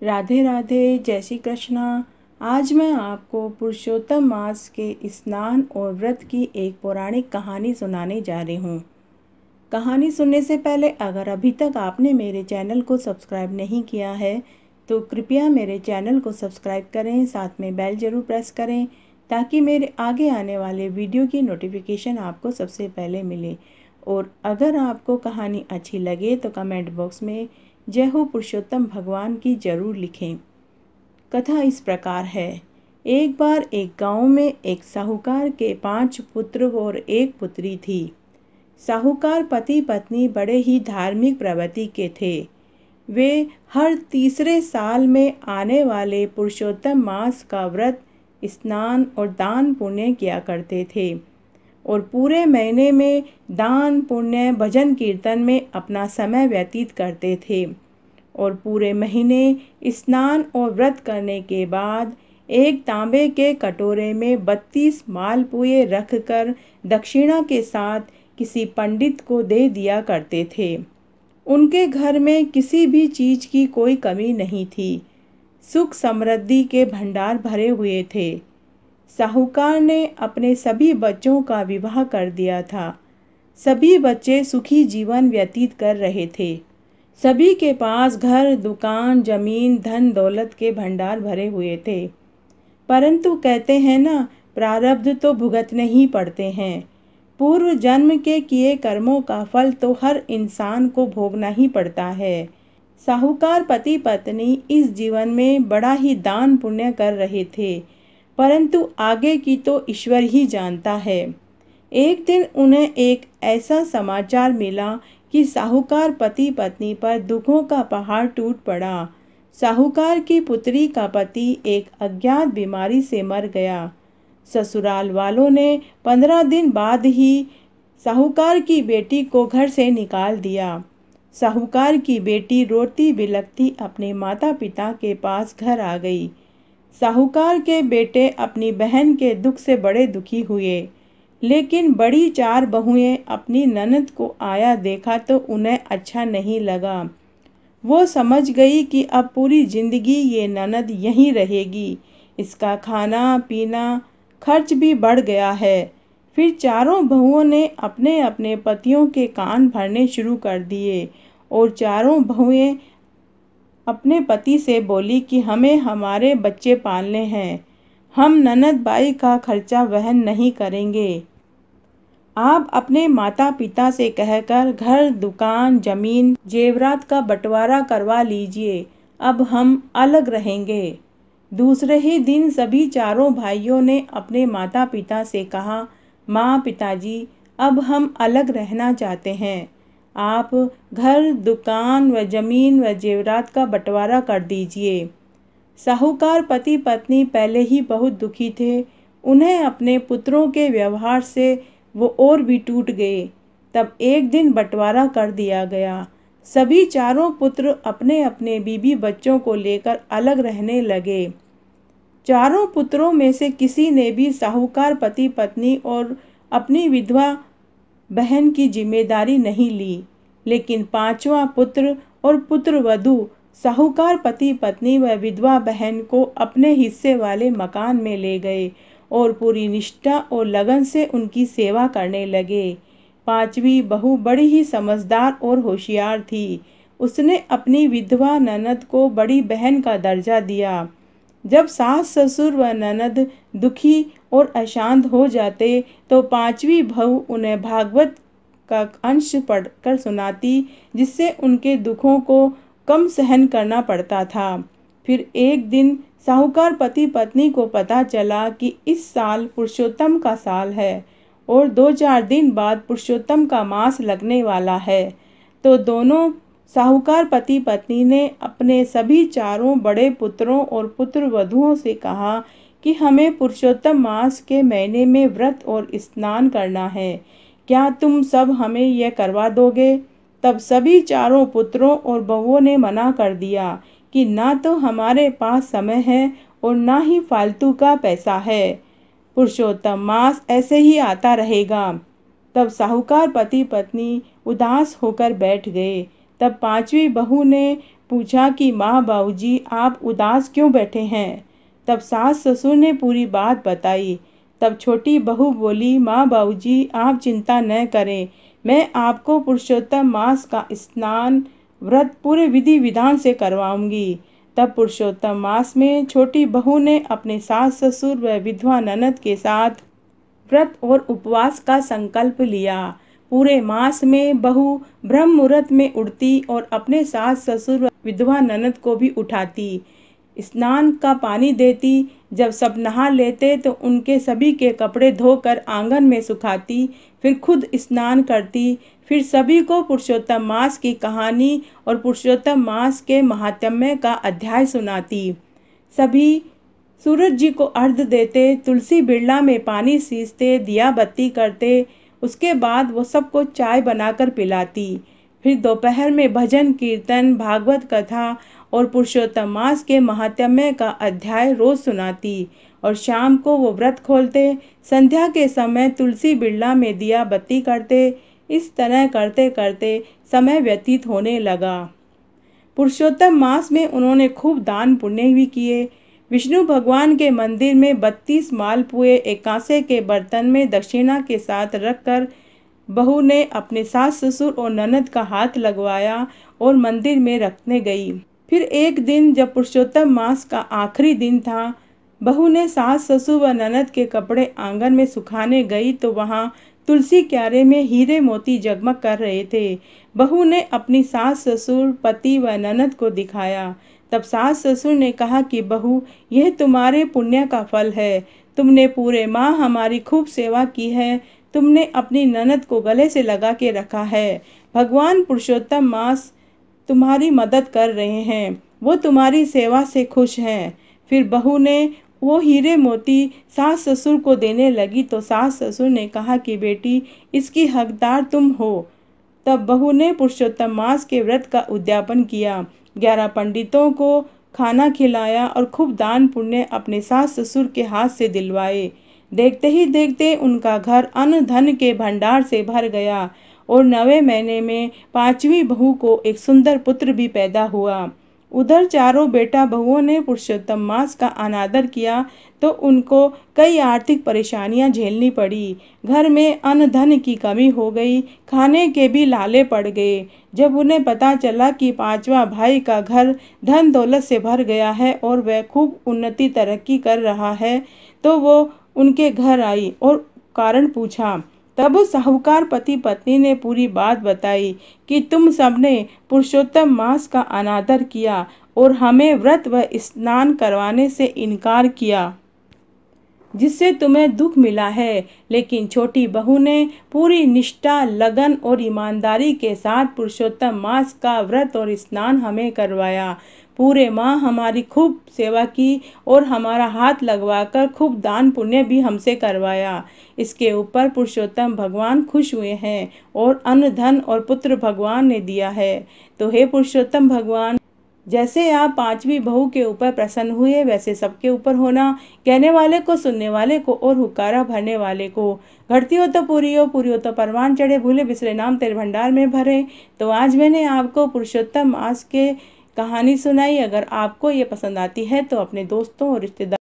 राधे राधे, जय श्री कृष्णा। आज मैं आपको पुरुषोत्तम मास के स्नान और व्रत की एक पौराणिक कहानी सुनाने जा रही हूँ। कहानी सुनने से पहले अगर अभी तक आपने मेरे चैनल को सब्सक्राइब नहीं किया है तो कृपया मेरे चैनल को सब्सक्राइब करें, साथ में बेल ज़रूर प्रेस करें ताकि मेरे आगे आने वाले वीडियो की नोटिफिकेशन आपको सबसे पहले मिले। और अगर आपको कहानी अच्छी लगे तो कमेंट बॉक्स में जय हो पुरुषोत्तम भगवान की जरूर लिखें। कथा इस प्रकार है। एक बार एक गांव में एक साहूकार के 5 पुत्र और एक पुत्री थी। साहूकार पति पत्नी बड़े ही धार्मिक प्रवृत्ति के थे। वे हर तीसरे साल में आने वाले पुरुषोत्तम मास का व्रत, स्नान और दान पुण्य किया करते थे और पूरे महीने में दान पुण्य भजन कीर्तन में अपना समय व्यतीत करते थे। और पूरे महीने स्नान और व्रत करने के बाद एक तांबे के कटोरे में 32 मालपुए रखकर दक्षिणा के साथ किसी पंडित को दे दिया करते थे। उनके घर में किसी भी चीज की कोई कमी नहीं थी। सुख समृद्धि के भंडार भरे हुए थे। साहूकार ने अपने सभी बच्चों का विवाह कर दिया था। सभी बच्चे सुखी जीवन व्यतीत कर रहे थे। सभी के पास घर, दुकान, जमीन, धन दौलत के भंडार भरे हुए थे। परंतु कहते हैं ना, प्रारब्ध तो भुगतने ही पड़ते हैं। पूर्व जन्म के किए कर्मों का फल तो हर इंसान को भोगना ही पड़ता है। साहूकार पति पत्नी इस जीवन में बड़ा ही दान पुण्य कर रहे थे, परंतु आगे की तो ईश्वर ही जानता है। एक दिन उन्हें एक ऐसा समाचार मिला कि साहूकार पति पत्नी पर दुखों का पहाड़ टूट पड़ा। साहूकार की पुत्री का पति एक अज्ञात बीमारी से मर गया। ससुराल वालों ने 15 दिन बाद ही साहूकार की बेटी को घर से निकाल दिया। साहूकार की बेटी रोती बिलखती अपने माता पिता के पास घर आ गई। साहूकार के बेटे अपनी बहन के दुख से बड़े दुखी हुए, लेकिन बड़ी 4 बहुएं अपनी ननद को आया देखा तो उन्हें अच्छा नहीं लगा। वो समझ गई कि अब पूरी जिंदगी ये ननद यहीं रहेगी। इसका खाना पीना खर्च भी बढ़ गया है। फिर चारों बहुओं ने अपने अपने पतियों के कान भरने शुरू कर दिए और चारों बहुएं अपने पति से बोली कि हमें हमारे बच्चे पालने हैं, हम ननद बाई का खर्चा वहन नहीं करेंगे। आप अपने माता पिता से कहकर घर, दुकान, जमीन, जेवरात का बंटवारा करवा लीजिए, अब हम अलग रहेंगे। दूसरे ही दिन सभी चारों भाइयों ने अपने माता पिता से कहा, माँ पिताजी, अब हम अलग रहना चाहते हैं। आप घर, दुकान व जमीन व जेवरात का बंटवारा कर दीजिए। साहूकार पति पत्नी पहले ही बहुत दुखी थे। उन्हें अपने पुत्रों के व्यवहार से वो और भी टूट गए। तब एक दिन बंटवारा कर दिया गया। सभी चारों पुत्र अपने अपने बीबी बच्चों को लेकर अलग रहने लगे। चारों पुत्रों में से किसी ने भी साहूकार पति पत्नी और अपनी विधवा बहन की जिम्मेदारी नहीं ली, लेकिन 5वां पुत्र और पुत्र वधू साहूकार पति पत्नी व विधवा बहन को अपने हिस्से वाले मकान में ले गए और पूरी निष्ठा और लगन से उनकी सेवा करने लगे। 5वीं बहू बड़ी ही समझदार और होशियार थी। उसने अपनी विधवा ननद को बड़ी बहन का दर्जा दिया। जब सास ससुर व ननद दुखी और अशांत हो जाते तो 5वीं बहू उन्हें भागवत का अंश पढ़कर सुनाती, जिससे उनके दुखों को कम सहन करना पड़ता था। फिर एक दिन साहूकार पति पत्नी को पता चला कि इस साल पुरुषोत्तम का साल है और 2-4 दिन बाद पुरुषोत्तम का मास लगने वाला है। तो दोनों साहूकार पति पत्नी ने अपने सभी चारों बड़े पुत्रों और पुत्र वधुओं से कहा कि हमें पुरुषोत्तम मास के महीने में व्रत और स्नान करना है, क्या तुम सब हमें यह करवा दोगे? तब सभी चारों पुत्रों और बहुओं ने मना कर दिया कि ना तो हमारे पास समय है और ना ही फालतू का पैसा है, पुरुषोत्तम मास ऐसे ही आता रहेगा। तब साहूकार पति पत्नी उदास होकर बैठ गए। तब 5वीं बहू ने पूछा कि माँ बाबूजी आप उदास क्यों बैठे हैं। तब सास ससुर ने पूरी बात बताई। तब छोटी बहू बोली, माँ बाबूजी आप चिंता न करें, मैं आपको पुरुषोत्तम मास का स्नान व्रत पूरे विधि विधान से करवाऊंगी। तब पुरुषोत्तम मास में छोटी बहू ने अपने सास ससुर व विधवा ननद के साथ व्रत और उपवास का संकल्प लिया। पूरे मास में बहू ब्रह्म मुहूर्त में उठती और अपने सास ससुर व विधवा ननद को भी उठाती, स्नान का पानी देती। जब सब नहा लेते तो उनके सभी के कपड़े धोकर आंगन में सुखाती, फिर खुद स्नान करती। फिर सभी को पुरुषोत्तम मास की कहानी और पुरुषोत्तम मास के महात्म्य का अध्याय सुनाती। सभी सूरज जी को अर्घ्य देते, तुलसी बिरला में पानी सींचते, दिया बत्ती करते। उसके बाद वो सबको चाय बनाकर पिलाती। फिर दोपहर में भजन कीर्तन, भागवत कथा और पुरुषोत्तम मास के महात्म्य का अध्याय रोज सुनाती। और शाम को वो व्रत खोलते। संध्या के समय तुलसी बिरला में दिया बत्ती करते। इस तरह करते करते समय व्यतीत होने लगा। पुरुषोत्तम मास में उन्होंने खूब दान पुण्य भी किए। विष्णु भगवान के मंदिर में 32 मालपुए एक कांसे के बर्तन में दक्षिणा के साथ रखकर बहू ने अपने सास ससुर और ननद का हाथ लगवाया और मंदिर में रखने गई। फिर एक दिन जब पुरुषोत्तम मास का आखिरी दिन था, बहू ने सास ससुर व ननद के कपड़े आंगन में सुखाने गई तो वहां तुलसी क्यारे में हीरे मोती जगमग कर रहे थे। बहू ने अपनी सास ससुर, पति व ननद को दिखाया। तब सास ससुर ने कहा कि बहू, यह तुम्हारे पुण्य का फल है। तुमने पूरे माह हमारी खूब सेवा की है। तुमने अपनी ननद को गले से लगा के रखा है। भगवान पुरुषोत्तम मास तुम्हारी मदद कर रहे हैं, वो तुम्हारी सेवा से खुश हैं। फिर बहू ने वो हीरे मोती सास ससुर को देने लगी तो सास ससुर ने कहा कि बेटी, इसकी हकदार तुम हो। तब बहू ने पुरुषोत्तम मास के व्रत का उद्यापन किया, 11 पंडितों को खाना खिलाया और खूब दान पुण्य अपने सास ससुर के हाथ से दिलवाए। देखते ही देखते उनका घर अन्न धन के भंडार से भर गया और 9वें महीने में 5वीं बहू को एक सुंदर पुत्र भी पैदा हुआ। उधर चारों बेटा बहुओं ने पुरुषोत्तम मास का अनादर किया तो उनको कई आर्थिक परेशानियां झेलनी पड़ी। घर में अन्न धन की कमी हो गई, खाने के भी लाले पड़ गए। जब उन्हें पता चला कि 5वां भाई का घर धन दौलत से भर गया है और वह खूब उन्नति तरक्की कर रहा है, तो वो उनके घर आई और कारण पूछा। तब साहूकार पति पत्नी ने पूरी बात बताई कि तुम सबने पुरुषोत्तम मास का अनादर किया और हमें व्रत व स्नान करवाने से इनकार किया, जिससे तुम्हें दुख मिला है। लेकिन छोटी बहू ने पूरी निष्ठा, लगन और ईमानदारी के साथ पुरुषोत्तम मास का व्रत और स्नान हमें करवाया। पूरे माह हमारी खूब सेवा की और हमारा हाथ लगवाकर खूब दान पुण्य भी हमसे करवाया। इसके ऊपर पुरुषोत्तम भगवान खुश हुए हैं और अन्न धन और पुत्र भगवान ने दिया है। तो हे पुरुषोत्तम भगवान, जैसे आप 5वीं बहू के ऊपर प्रसन्न हुए वैसे सबके ऊपर होना। कहने वाले को, सुनने वाले को और हुक्कारा भरने वाले को। घटती हो तो पूरी हो तो परवान चढ़े, भूले बिसरे नाम तेरे भंडार में भरे। तो आज मैंने आपको पुरुषोत्तम मास के कहानी सुनाई। अगर आपको ये पसंद आती है तो अपने दोस्तों और रिश्तेदार